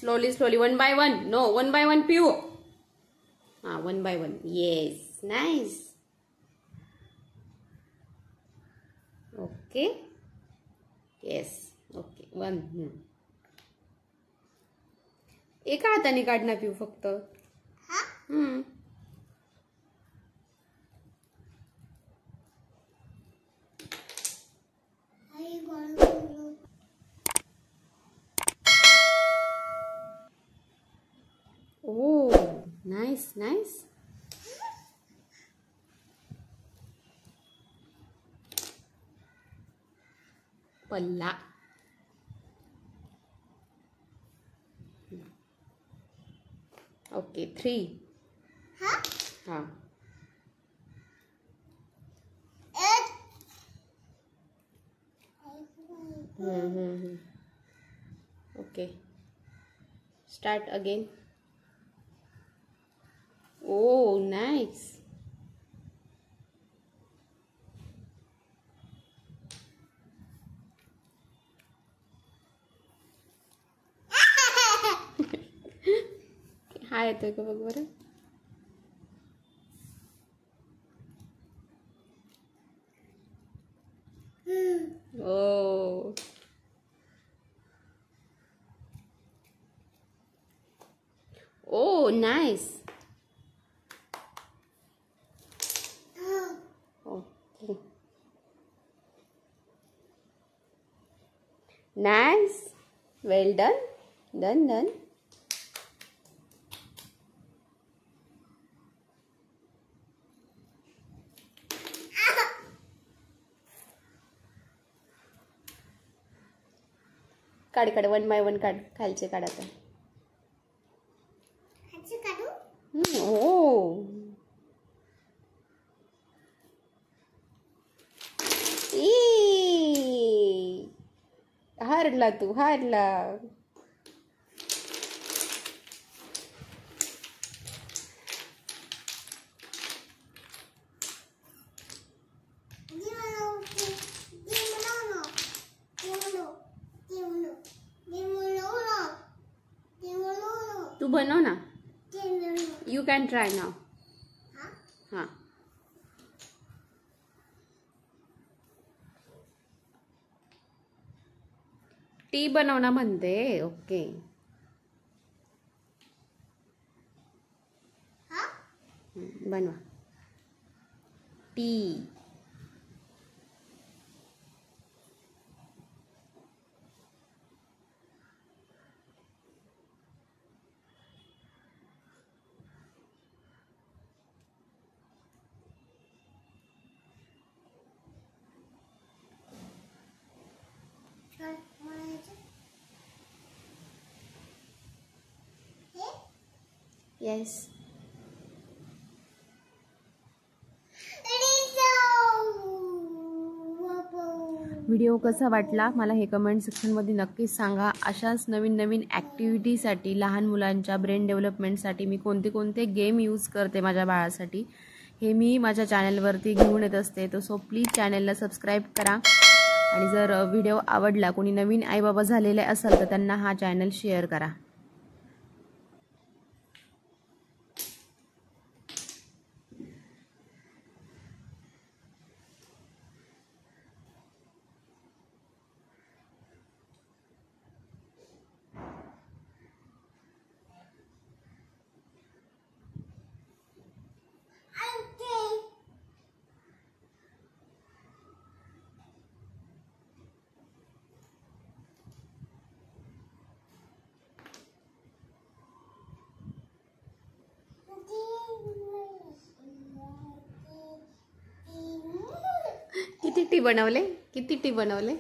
Slowly, slowly, one by one. No, one by one, Piyu. One by one. Yes, nice. Okay. Yes. Okay. One. एका हाताने काढणार पिऊ फक्त. Oh, nice, nice. पल्ला. Okay, 3. हाँ. Okay. Start again. Oh, nice. हा येतोय का बघ बरं. Oh. Oh, nice. Okay. Nice. Well done. Done. काढ वन बाय वन काढ. खालचे काढ आता. ओ. हारला तू, हारला. तू बनव ना. You can try now. हाँ. टी बनवणं म्हणते. ओके. बनवा. टी. Yes. व्हिडिओ कसा वाटला मला हे कमेंट सेक्शनमध्ये नक्कीच सांगा. अशाच नवीन नवीन ॲक्टिव्हिटीसाठी लहान मुलांच्या ब्रेन डेव्हलपमेंटसाठी मी कोणते गेम यूज करते माझ्या बाळासाठी हे मी माझ्या चॅनलवरती घेऊन येत असते. सो प्लीज चॅनलला सबस्क्राईब करा आणि जर व्हिडिओ आवडला, कोणी नवीन आई बाबा झालेले असाल तर त्यांना हा चॅनल शेअर करा. किती टी बनवले? किती टी बनवले?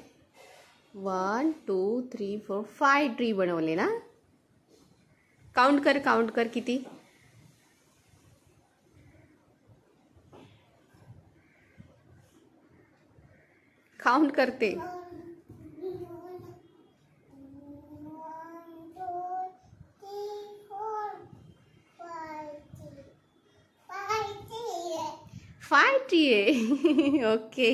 1 2 3 4 5 ट्री बनवले ना. काउंट कर किती. काउंट करते. फाइव ट्री है. ओके.